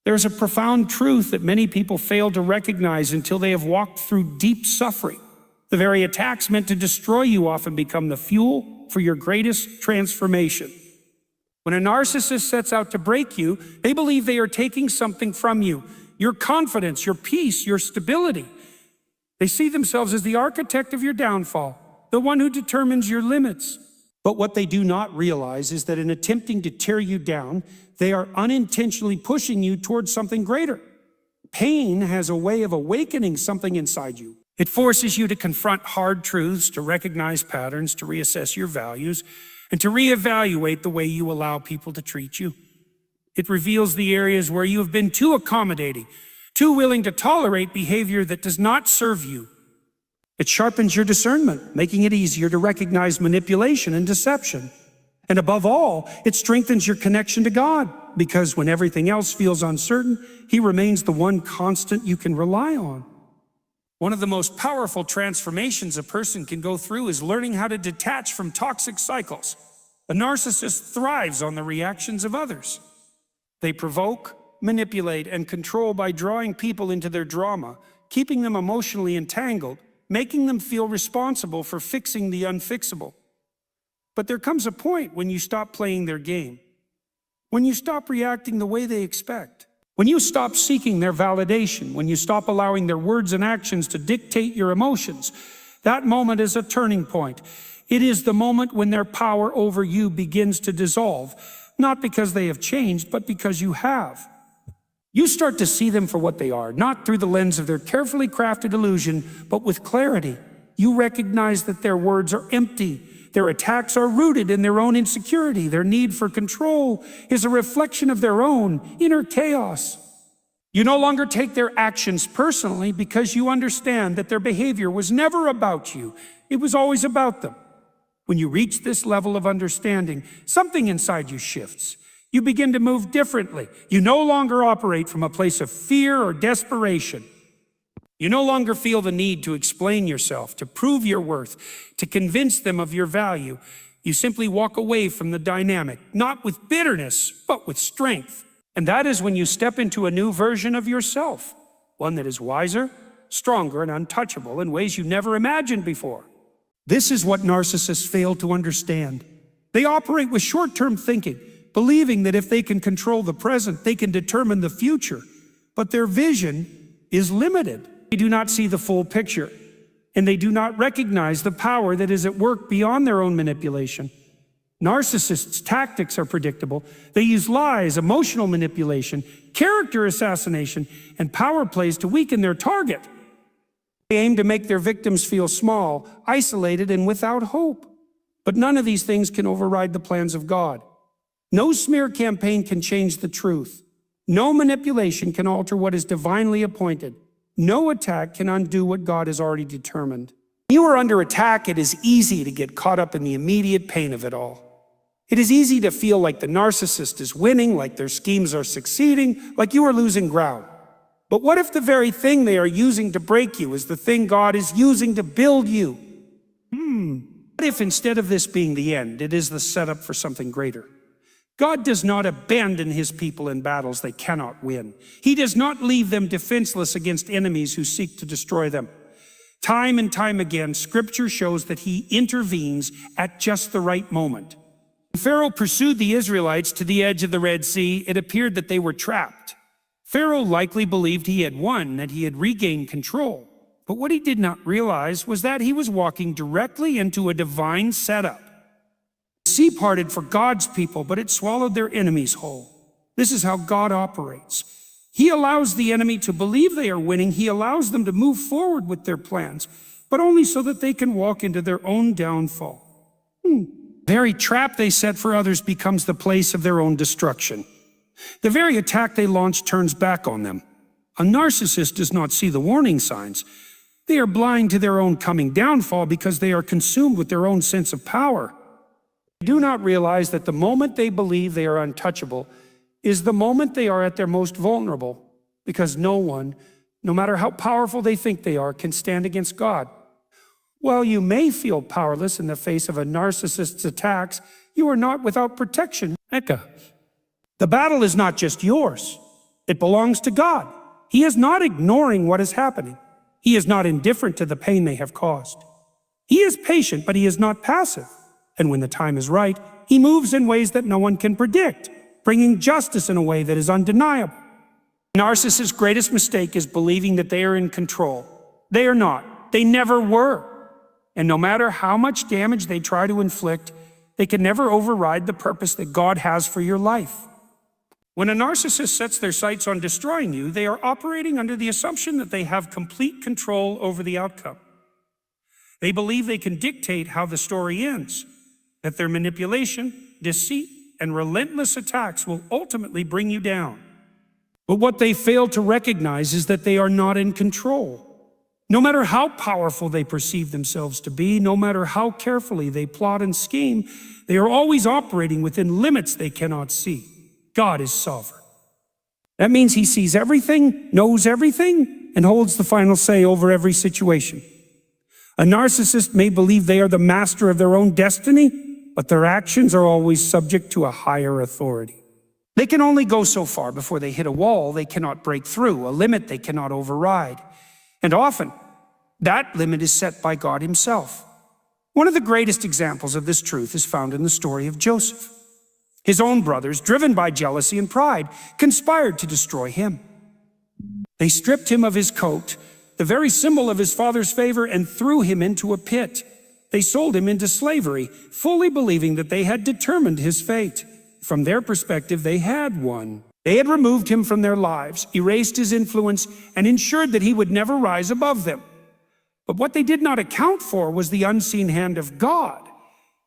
There's a profound truth that many people fail to recognize until they have walked through deep suffering. The very attacks meant to destroy you often become the fuel for your greatest transformation. When a narcissist sets out to break you, they believe they are taking something from you, your confidence, your peace, your stability. They see themselves as the architect of your downfall, the one who determines your limits. But what they do not realize is that in attempting to tear you down, they are unintentionally pushing you towards something greater. Pain has a way of awakening something inside you. It forces you to confront hard truths, to recognize patterns, to reassess your values, and to reevaluate the way you allow people to treat you. It reveals the areas where you have been too accommodating, too willing to tolerate behavior that does not serve you. It sharpens your discernment, making it easier to recognize manipulation and deception. And above all, it strengthens your connection to God, because when everything else feels uncertain, He remains the one constant you can rely on. One of the most powerful transformations a person can go through is learning how to detach from toxic cycles. A narcissist thrives on the reactions of others. They provoke, manipulate, and control by drawing people into their drama, keeping them emotionally entangled, making them feel responsible for fixing the unfixable. But there comes a point when you stop playing their game, when you stop reacting the way they expect, when you stop seeking their validation, when you stop allowing their words and actions to dictate your emotions. That moment is a turning point. It is the moment when their power over you begins to dissolve, not because they have changed, but because you have. You start to see them for what they are, not through the lens of their carefully crafted illusion, but with clarity. You recognize that their words are empty. Their attacks are rooted in their own insecurity. Their need for control is a reflection of their own inner chaos. You no longer take their actions personally because you understand that their behavior was never about you. It was always about them. When you reach this level of understanding, something inside you shifts. You begin to move differently. You no longer operate from a place of fear or desperation. You no longer feel the need to explain yourself, to prove your worth, to convince them of your value. You simply walk away from the dynamic, not with bitterness, but with strength. And that is when you step into a new version of yourself, one that is wiser, stronger, and untouchable in ways you never imagined before. This is what narcissists fail to understand. They operate with short-term thinking, believing that if they can control the present, they can determine the future. But their vision is limited. They do not see the full picture, and they do not recognize the power that is at work beyond their own manipulation. Narcissists' tactics are predictable. They use lies, emotional manipulation, character assassination, and power plays to weaken their target. They aim to make their victims feel small, isolated, and without hope. But none of these things can override the plans of God. No smear campaign can change the truth. No manipulation can alter what is divinely appointed. No attack can undo what God has already determined. When you are under attack, it is easy to get caught up in the immediate pain of it all. It is easy to feel like the narcissist is winning, like their schemes are succeeding, like you are losing ground. But what if the very thing they are using to break you is the thing God is using to build you? What if instead of this being the end, it is the setup for something greater? God does not abandon His people in battles they cannot win. He does not leave them defenseless against enemies who seek to destroy them. Time and time again, Scripture shows that He intervenes at just the right moment. When Pharaoh pursued the Israelites to the edge of the Red Sea, it appeared that they were trapped. Pharaoh likely believed he had won, that he had regained control. But what he did not realize was that he was walking directly into a divine setup. The sea parted for God's people, but it swallowed their enemies whole. This is how God operates. He allows the enemy to believe they are winning. He allows them to move forward with their plans, but only so that they can walk into their own downfall. The very trap they set for others becomes the place of their own destruction. The very attack they launch turns back on them. A narcissist does not see the warning signs. They are blind to their own coming downfall because they are consumed with their own sense of power. They do not realize that the moment they believe they are untouchable is the moment they are at their most vulnerable, because no one, no matter how powerful they think they are, can stand against God. While you may feel powerless in the face of a narcissist's attacks, you are not without protection. The battle is not just yours. It belongs to God. He is not ignoring what is happening. He is not indifferent to the pain they have caused. He is patient, but he is not passive. And when the time is right, he moves in ways that no one can predict, bringing justice in a way that is undeniable. Narcissists' greatest mistake is believing that they are in control. They are not. They never were. And no matter how much damage they try to inflict, they can never override the purpose that God has for your life. When a narcissist sets their sights on destroying you, they are operating under the assumption that they have complete control over the outcome. They believe they can dictate how the story ends, that their manipulation, deceit, and relentless attacks will ultimately bring you down. But what they fail to recognize is that they are not in control. No matter how powerful they perceive themselves to be, no matter how carefully they plot and scheme, they are always operating within limits they cannot see. God is sovereign. That means he sees everything, knows everything, and holds the final say over every situation. A narcissist may believe they are the master of their own destiny, but their actions are always subject to a higher authority. They can only go so far before they hit a wall they cannot break through, a limit they cannot override. And often, that limit is set by God himself. One of the greatest examples of this truth is found in the story of Joseph. His own brothers, driven by jealousy and pride, conspired to destroy him. They stripped him of his coat, the very symbol of his father's favor, and threw him into a pit. They sold him into slavery, fully believing that they had determined his fate. From their perspective, they had won. They had removed him from their lives, erased his influence, and ensured that he would never rise above them. But what they did not account for was the unseen hand of God.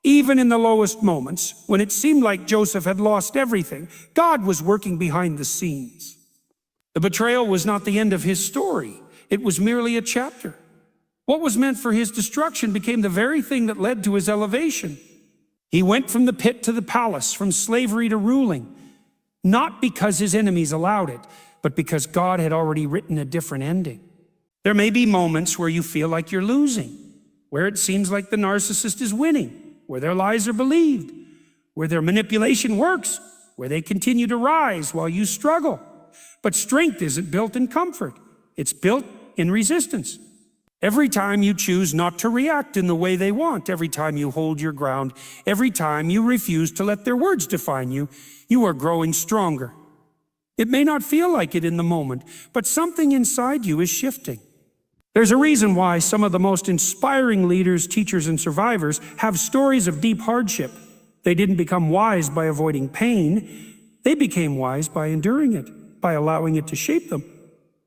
Even in the lowest moments, when it seemed like Joseph had lost everything, God was working behind the scenes. The betrayal was not the end of his story. It was merely a chapter. What was meant for his destruction became the very thing that led to his elevation. He went from the pit to the palace, from slavery to ruling, not because his enemies allowed it, but because God had already written a different ending. There may be moments where you feel like you're losing, where it seems like the narcissist is winning, where their lies are believed, where their manipulation works, where they continue to rise while you struggle. But strength isn't built in comfort. It's built in resistance. Every time you choose not to react in the way they want, every time you hold your ground, every time you refuse to let their words define you, you are growing stronger. It may not feel like it in the moment, but something inside you is shifting. There's a reason why some of the most inspiring leaders, teachers, and survivors have stories of deep hardship. They didn't become wise by avoiding pain. They became wise by enduring it, by allowing it to shape them,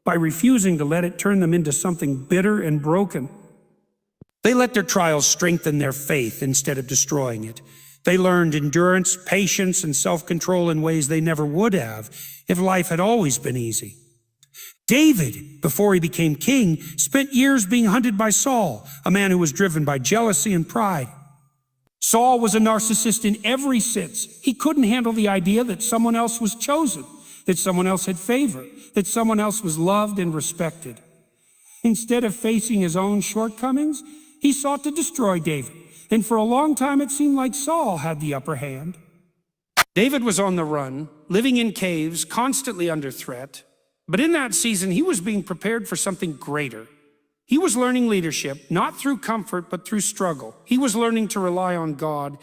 by refusing to let it turn them into something bitter and broken. They let their trials strengthen their faith instead of destroying it. They learned endurance, patience, and self-control in ways they never would have if life had always been easy. David, before he became king, spent years being hunted by Saul, a man who was driven by jealousy and pride. Saul was a narcissist in every sense. He couldn't handle the idea that someone else was chosen, that someone else had favor, that someone else was loved and respected. Instead of facing his own shortcomings, he sought to destroy David, and for a long time it seemed like Saul had the upper hand. David was on the run, living in caves, constantly under threat. But in that season, he was being prepared for something greater. He was learning leadership, not through comfort, but through struggle. He was learning to rely on God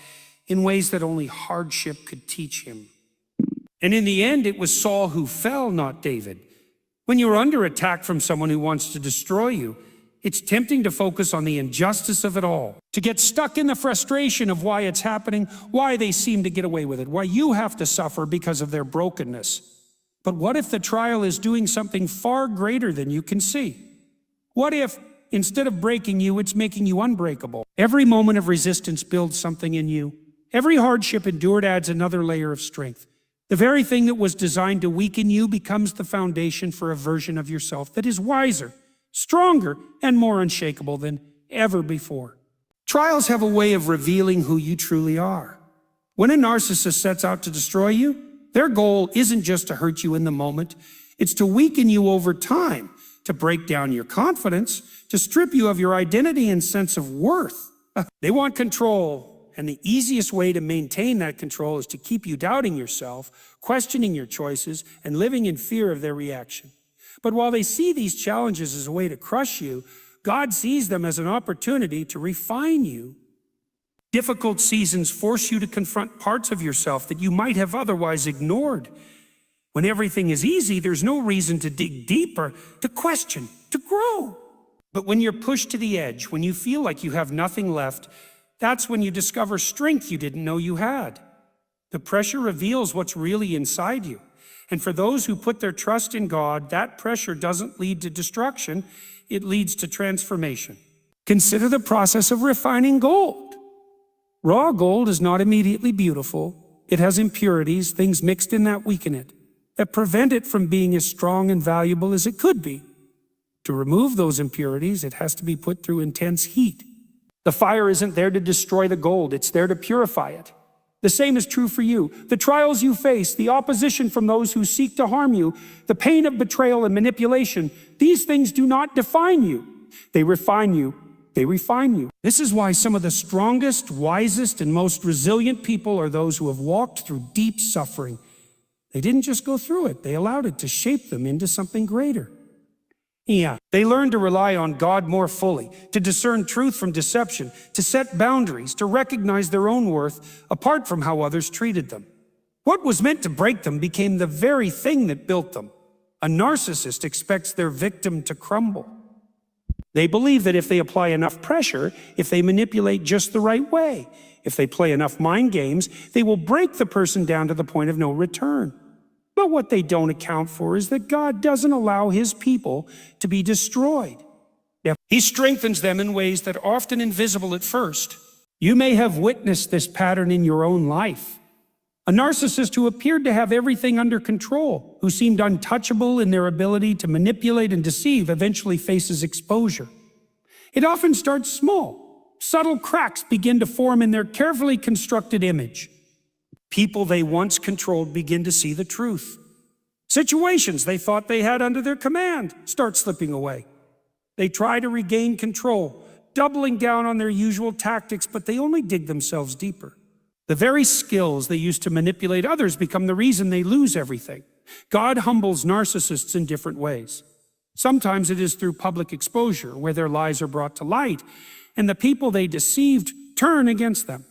in ways that only hardship could teach him. And in the end, it was Saul who fell, not David. When you're under attack from someone who wants to destroy you, it's tempting to focus on the injustice of it all, to get stuck in the frustration of why it's happening, why they seem to get away with it, why you have to suffer because of their brokenness. But what if the trial is doing something far greater than you can see? What if, instead of breaking you, it's making you unbreakable? Every moment of resistance builds something in you. Every hardship endured adds another layer of strength. The very thing that was designed to weaken you becomes the foundation for a version of yourself that is wiser, stronger, and more unshakable than ever before. Trials have a way of revealing who you truly are. When a narcissist sets out to destroy you, their goal isn't just to hurt you in the moment. It's to weaken you over time, to break down your confidence, to strip you of your identity and sense of worth. They want control, And the easiest way to maintain that control is to keep you doubting yourself, questioning your choices, and living in fear of their reaction. But while they see these challenges as a way to crush you, God sees them as an opportunity to refine you. Difficult seasons force you to confront parts of yourself that you might have otherwise ignored. When everything is easy, there's no reason to dig deeper, to question, to grow. But when you're pushed to the edge, when you feel like you have nothing left, that's when you discover strength you didn't know you had. The pressure reveals what's really inside you. And for those who put their trust in God, that pressure doesn't lead to destruction, it leads to transformation. Consider the process of refining gold. Raw gold is not immediately beautiful. It has impurities, things mixed in that weaken it, that prevent it from being as strong and valuable as it could be. To remove those impurities, it has to be put through intense heat. The fire isn't there to destroy the gold, it's there to purify it. The same is true for you. The trials you face, the opposition from those who seek to harm you, the pain of betrayal and manipulation, these things do not define you. They refine you. They refine you. This is why some of the strongest, wisest, and most resilient people are those who have walked through deep suffering. They didn't just go through it, they allowed it to shape them into something greater. They learned to rely on God more fully, to discern truth from deception, to set boundaries, to recognize their own worth apart from how others treated them. What was meant to break them became the very thing that built them. A narcissist expects their victim to crumble. They believe that if they apply enough pressure, if they manipulate just the right way, if they play enough mind games, they will break the person down to the point of no return. But what they don't account for is that God doesn't allow his people to be destroyed. He strengthens them in ways that are often invisible at first. You may have witnessed this pattern in your own life. A narcissist who appeared to have everything under control, who seemed untouchable in their ability to manipulate and deceive, eventually faces exposure. It often starts small. Subtle cracks begin to form in their carefully constructed image. People they once controlled begin to see the truth. Situations they thought they had under their command start slipping away. They try to regain control, doubling down on their usual tactics, but they only dig themselves deeper. The very skills they use to manipulate others become the reason they lose everything. God humbles narcissists in different ways. Sometimes it is through public exposure, where their lies are brought to light, and the people they deceived turn against them.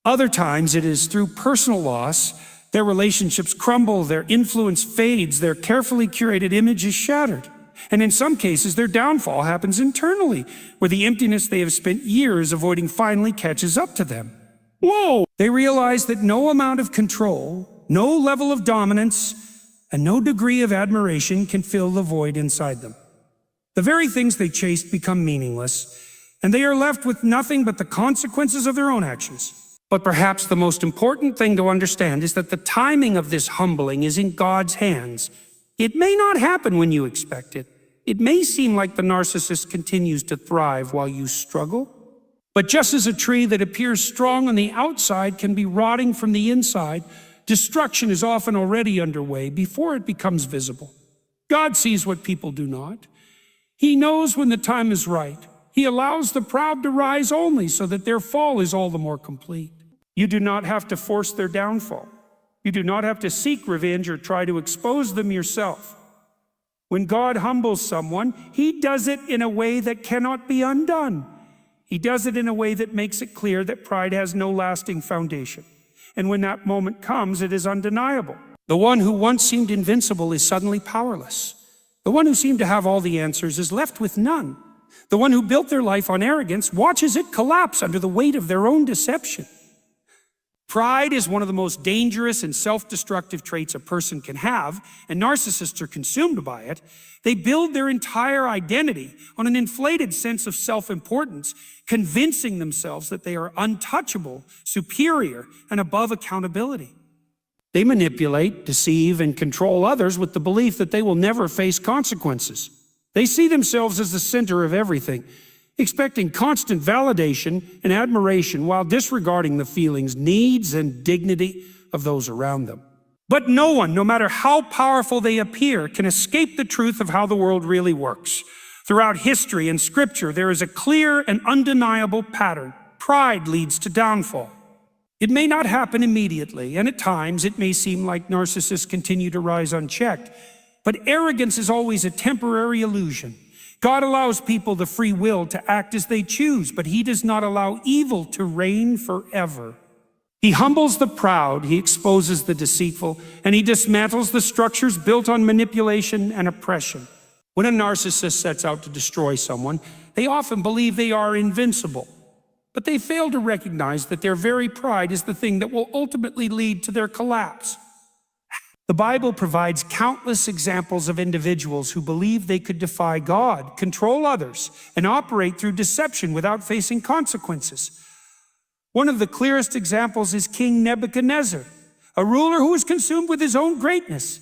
Other times it is through personal loss. Their relationships crumble, their influence fades, their carefully curated image is shattered. And in some cases, their downfall happens internally, where the emptiness they have spent years avoiding finally catches up to them. Whoa! They realize that no amount of control, no level of dominance, and no degree of admiration can fill the void inside them. The very things they chased become meaningless, and they are left with nothing but the consequences of their own actions. But perhaps the most important thing to understand is that the timing of this humbling is in God's hands. It may not happen when you expect it. It may seem like the narcissist continues to thrive while you struggle. But just as a tree that appears strong on the outside can be rotting from the inside, destruction is often already underway before it becomes visible. God sees what people do not. He knows when the time is right. He allows the proud to rise only so that their fall is all the more complete. You do not have to force their downfall. You do not have to seek revenge or try to expose them yourself. When God humbles someone, he does it in a way that cannot be undone. He does it in a way that makes it clear that pride has no lasting foundation. And when that moment comes, it is undeniable. The one who once seemed invincible is suddenly powerless. The one who seemed to have all the answers is left with none. The one who built their life on arrogance watches it collapse under the weight of their own deception. Pride is one of the most dangerous and self-destructive traits a person can have, and narcissists are consumed by it. They build their entire identity on an inflated sense of self-importance, convincing themselves that they are untouchable, superior, and above accountability. They manipulate, deceive, and control others with the belief that they will never face consequences. They see themselves as the center of everything, expecting constant validation and admiration while disregarding the feelings, needs, and dignity of those around them. But no one, no matter how powerful they appear, can escape the truth of how the world really works. Throughout history and scripture, there is a clear and undeniable pattern. Pride leads to downfall. It may not happen immediately, and at times it may seem like narcissists continue to rise unchecked, but arrogance is always a temporary illusion. God allows people the free will to act as they choose, but He does not allow evil to reign forever. He humbles the proud, He exposes the deceitful, and He dismantles the structures built on manipulation and oppression. When a narcissist sets out to destroy someone, they often believe they are invincible. But they fail to recognize that their very pride is the thing that will ultimately lead to their collapse. The Bible provides countless examples of individuals who believe they could defy God, control others, and operate through deception without facing consequences. One of the clearest examples is King Nebuchadnezzar, a ruler who was consumed with his own greatness.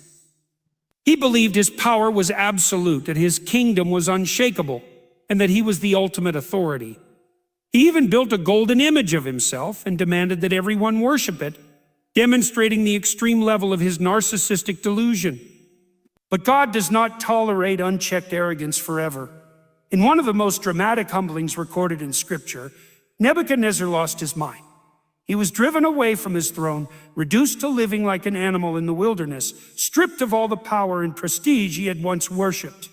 He believed his power was absolute, that his kingdom was unshakable, and that he was the ultimate authority. He even built a golden image of himself and demanded that everyone worship it, demonstrating the extreme level of his narcissistic delusion. But God does not tolerate unchecked arrogance forever. In one of the most dramatic humblings recorded in Scripture, Nebuchadnezzar lost his mind. He was driven away from his throne, reduced to living like an animal in the wilderness, stripped of all the power and prestige he had once worshipped.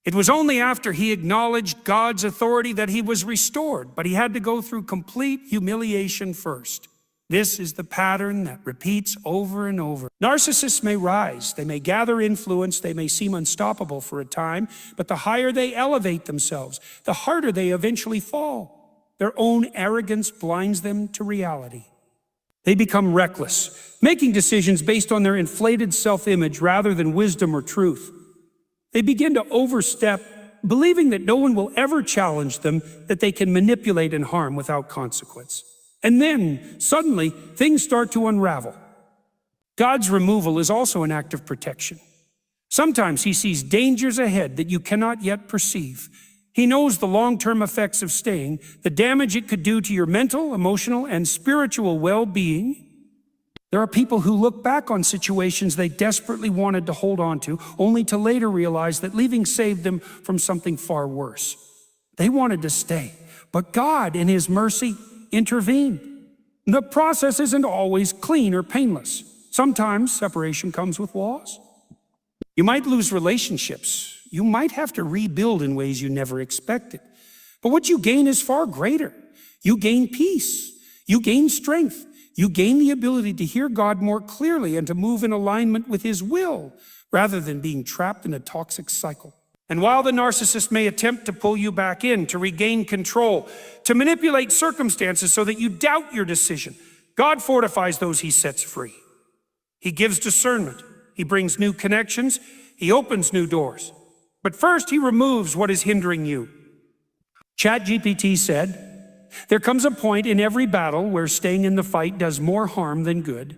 It was only after he acknowledged God's authority that he was restored, but he had to go through complete humiliation first. This is the pattern that repeats over and over. Narcissists may rise, they may gather influence, they may seem unstoppable for a time, but the higher they elevate themselves, the harder they eventually fall. Their own arrogance blinds them to reality. They become reckless, making decisions based on their inflated self-image rather than wisdom or truth. They begin to overstep, believing that no one will ever challenge them, that they can manipulate and harm without consequence. And then, suddenly, things start to unravel. God's removal is also an act of protection. Sometimes He sees dangers ahead that you cannot yet perceive. He knows the long-term effects of staying, the damage it could do to your mental, emotional, and spiritual well-being. There are people who look back on situations they desperately wanted to hold on to, only to later realize that leaving saved them from something far worse. They wanted to stay, but God, in His mercy, intervened. The process isn't always clean or painless. Sometimes separation comes with loss. You might lose relationships. You might have to rebuild in ways you never expected. But what you gain is far greater. You gain peace. You gain strength. You gain the ability to hear God more clearly and to move in alignment with His will, rather than being trapped in a toxic cycle. And while the narcissist may attempt to pull you back in, to regain control, to manipulate circumstances so that you doubt your decision, God fortifies those He sets free. He gives discernment. He brings new connections. He opens new doors. But first, He removes what is hindering you. ChatGPT said, "There comes a point in every battle where staying in the fight does more harm than good."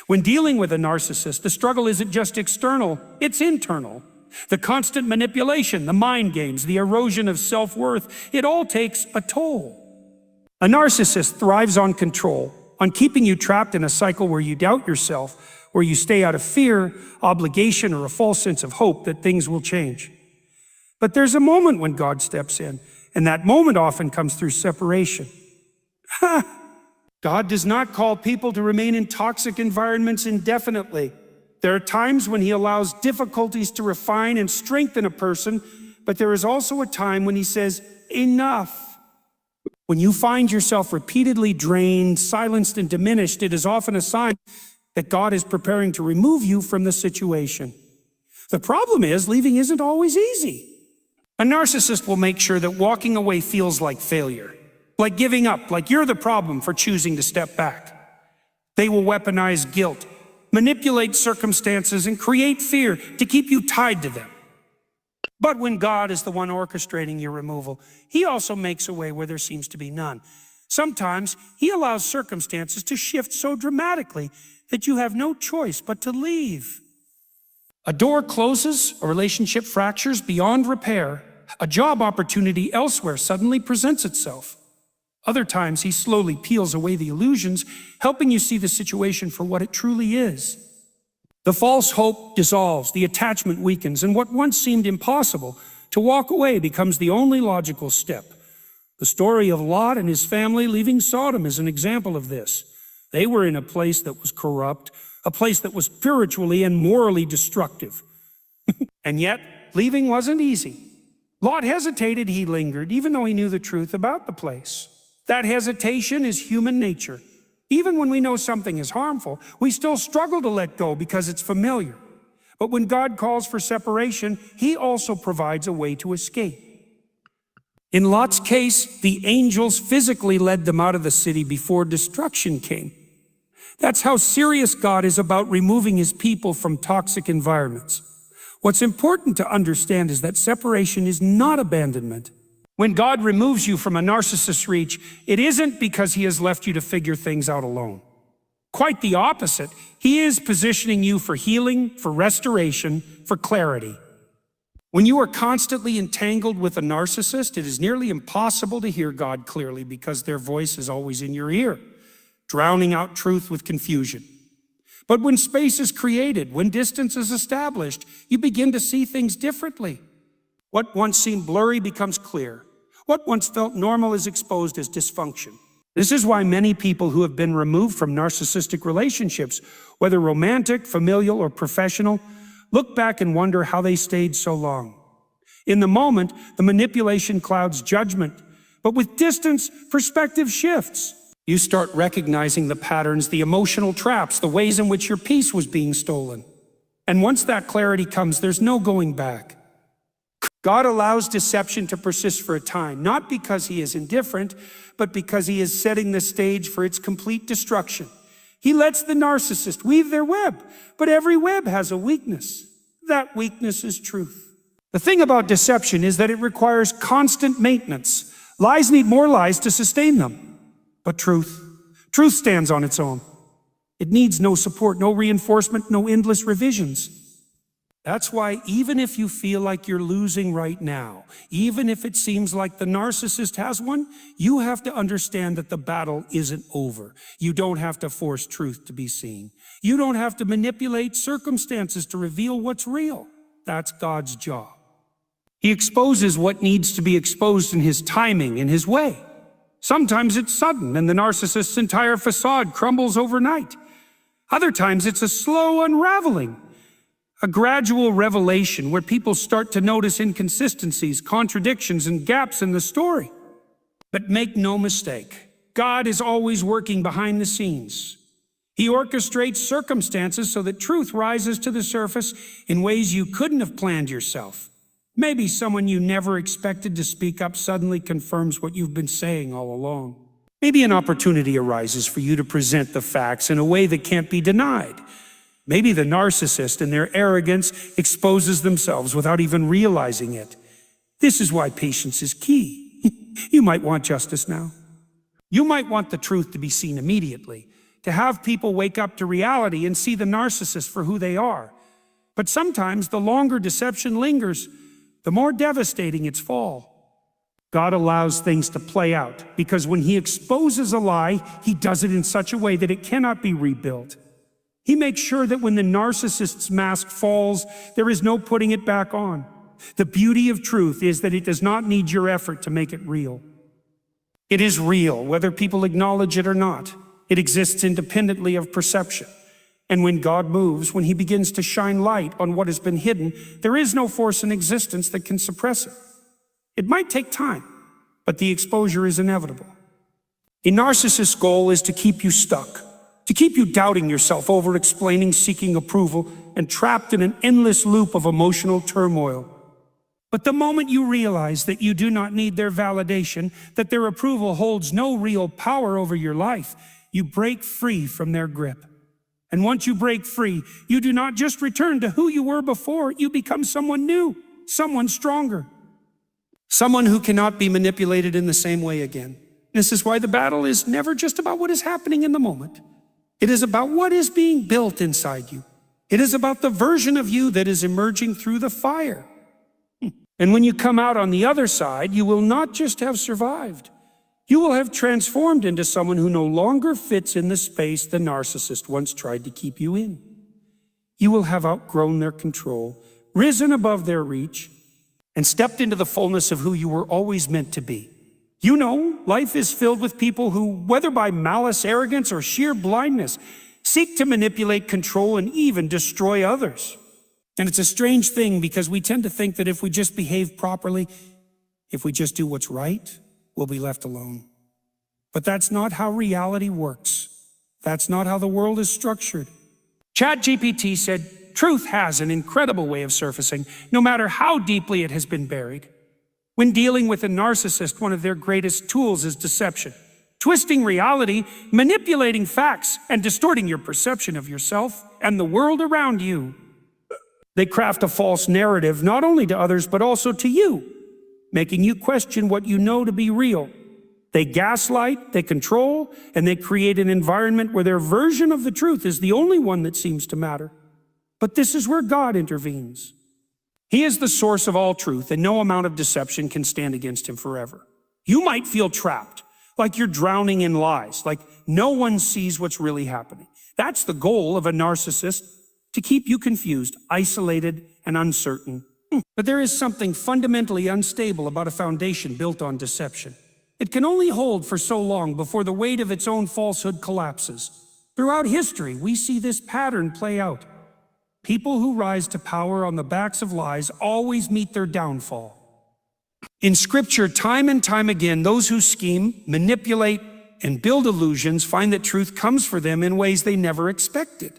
When dealing with a narcissist, the struggle isn't just external, it's internal. The constant manipulation, the mind games, the erosion of self-worth, it all takes a toll. A narcissist thrives on control, on keeping you trapped in a cycle where you doubt yourself, where you stay out of fear, obligation, or a false sense of hope that things will change. But there's a moment when God steps in, and that moment often comes through separation. God does not call people to remain in toxic environments indefinitely. There are times when He allows difficulties to refine and strengthen a person, but there is also a time when He says, enough. When you find yourself repeatedly drained, silenced, and diminished, it is often a sign that God is preparing to remove you from the situation. The problem is, leaving isn't always easy. A narcissist will make sure that walking away feels like failure, like giving up, like you're the problem for choosing to step back. They will weaponize guilt, manipulate circumstances, and create fear to keep you tied to them. But when God is the one orchestrating your removal, He also makes a way where there seems to be none. Sometimes He allows circumstances to shift so dramatically that you have no choice but to leave. A door closes, a relationship fractures beyond repair, a job opportunity elsewhere suddenly presents itself. Other times, He slowly peels away the illusions, helping you see the situation for what it truly is. The false hope dissolves, the attachment weakens, and what once seemed impossible, to walk away, becomes the only logical step. The story of Lot and his family leaving Sodom is an example of this. They were in a place that was corrupt, a place that was spiritually and morally destructive. And yet, leaving wasn't easy. Lot hesitated, he lingered, even though he knew the truth about the place. That hesitation is human nature. Even when we know something is harmful, we still struggle to let go because it's familiar. But when God calls for separation, he also provides a way to escape. In Lot's case, the angels physically led them out of the city before destruction came. That's how serious God is about removing his people from toxic environments. What's important to understand is that separation is not abandonment. When God removes you from a narcissist's reach, it isn't because he has left you to figure things out alone. Quite the opposite. He is positioning you for healing, for restoration, for clarity. When you are constantly entangled with a narcissist, it is nearly impossible to hear God clearly because their voice is always in your ear, drowning out truth with confusion. But when space is created, when distance is established, you begin to see things differently. What once seemed blurry becomes clear. What once felt normal is exposed as dysfunction. This is why many people who have been removed from narcissistic relationships, whether romantic, familial, or professional, look back and wonder how they stayed so long. In the moment, the manipulation clouds judgment, but with distance, perspective shifts. You start recognizing the patterns, the emotional traps, the ways in which your peace was being stolen. And once that clarity comes, there's no going back. God allows deception to persist for a time, not because he is indifferent, but because he is setting the stage for its complete destruction. He lets the narcissist weave their web, but every web has a weakness. That weakness is truth. The thing about deception is that it requires constant maintenance. Lies need more lies to sustain them. But truth stands on its own. It needs no support, no reinforcement, no endless revisions. That's why even if you feel like you're losing right now, even if it seems like the narcissist has won, you have to understand that the battle isn't over. You don't have to force truth to be seen. You don't have to manipulate circumstances to reveal what's real. That's God's job. He exposes what needs to be exposed in his timing, in his way. Sometimes it's sudden and the narcissist's entire facade crumbles overnight. Other times it's a slow unraveling, a gradual revelation where people start to notice inconsistencies, contradictions, and gaps in the story. But make no mistake, God is always working behind the scenes. He orchestrates circumstances so that truth rises to the surface in ways you couldn't have planned yourself. Maybe someone you never expected to speak up suddenly confirms what you've been saying all along. Maybe an opportunity arises for you to present the facts in a way that can't be denied. Maybe the narcissist in their arrogance exposes themselves without even realizing it. This is why patience is key. You might want justice now. You might want the truth to be seen immediately, to have people wake up to reality and see the narcissist for who they are. But sometimes the longer deception lingers, the more devastating its fall. God allows things to play out because when he exposes a lie, he does it in such a way that it cannot be rebuilt. He makes sure that when the narcissist's mask falls, there is no putting it back on. The beauty of truth is that it does not need your effort to make it real. It is real, whether people acknowledge it or not. It exists independently of perception. And when God moves, when he begins to shine light on what has been hidden, there is no force in existence that can suppress it. It might take time, but the exposure is inevitable. A narcissist's goal is to keep you stuck, to keep you doubting yourself, over-explaining, seeking approval, and trapped in an endless loop of emotional turmoil. But the moment you realize that you do not need their validation, that their approval holds no real power over your life, you break free from their grip. And once you break free, you do not just return to who you were before, you become someone new, someone stronger, someone who cannot be manipulated in the same way again. This is why the battle is never just about what is happening in the moment. It is about what is being built inside you. It is about the version of you that is emerging through the fire. And when you come out on the other side, you will not just have survived. You will have transformed into someone who no longer fits in the space the narcissist once tried to keep you in. You will have outgrown their control, risen above their reach, and stepped into the fullness of who you were always meant to be. You know, life is filled with people who, whether by malice, arrogance, or sheer blindness, seek to manipulate, control, and even destroy others. And it's a strange thing because we tend to think that if we just behave properly, if we just do what's right, we'll be left alone. But that's not how reality works. That's not how the world is structured. ChatGPT said, truth has an incredible way of surfacing, no matter how deeply it has been buried. When dealing with a narcissist, one of their greatest tools is deception. Twisting reality, manipulating facts, and distorting your perception of yourself and the world around you. They craft a false narrative not only to others but also to you, making you question what you know to be real. They gaslight, they control, and they create an environment where their version of the truth is the only one that seems to matter. But this is where God intervenes. He is the source of all truth, and no amount of deception can stand against him forever. You might feel trapped, like you're drowning in lies, like no one sees what's really happening. That's the goal of a narcissist, to keep you confused, isolated, and uncertain. But there is something fundamentally unstable about a foundation built on deception. It can only hold for so long before the weight of its own falsehood collapses. Throughout history, we see this pattern play out. People who rise to power on the backs of lies always meet their downfall. In Scripture, time and time again, those who scheme, manipulate, and build illusions find that truth comes for them in ways they never expected.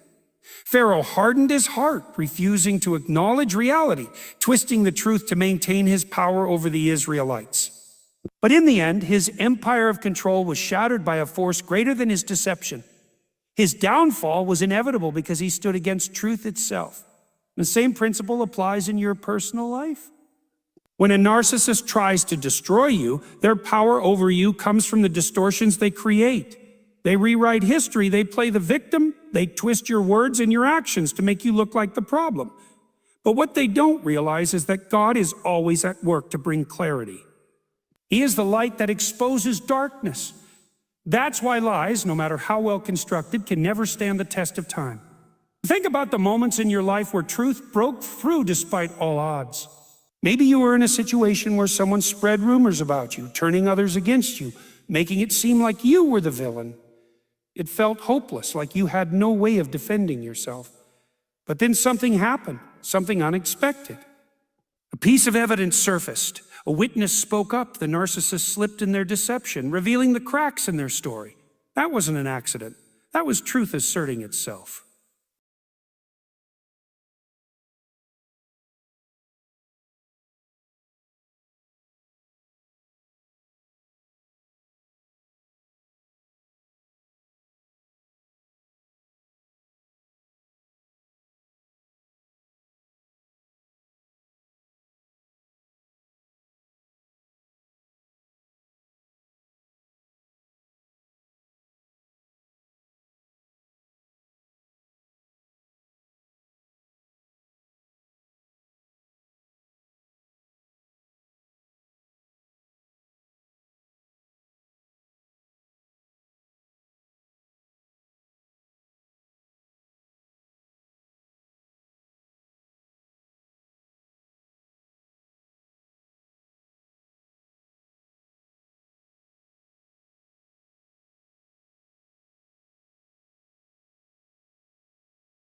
Pharaoh hardened his heart, refusing to acknowledge reality, twisting the truth to maintain his power over the Israelites. But in the end, his empire of control was shattered by a force greater than his deception. His downfall was inevitable because he stood against truth itself. The same principle applies in your personal life. When a narcissist tries to destroy you, their power over you comes from the distortions they create. They rewrite history, they play the victim, they twist your words and your actions to make you look like the problem. But what they don't realize is that God is always at work to bring clarity. He is the light that exposes darkness. That's why lies, no matter how well constructed, can never stand the test of time. Think about the moments in your life where truth broke through despite all odds. Maybe you were in a situation where someone spread rumors about you, turning others against you, making it seem like you were the villain. It felt hopeless, like you had no way of defending yourself. But then something happened, something unexpected. A piece of evidence surfaced. A witness spoke up. The narcissist slipped in their deception, revealing the cracks in their story. That wasn't an accident. That was truth asserting itself.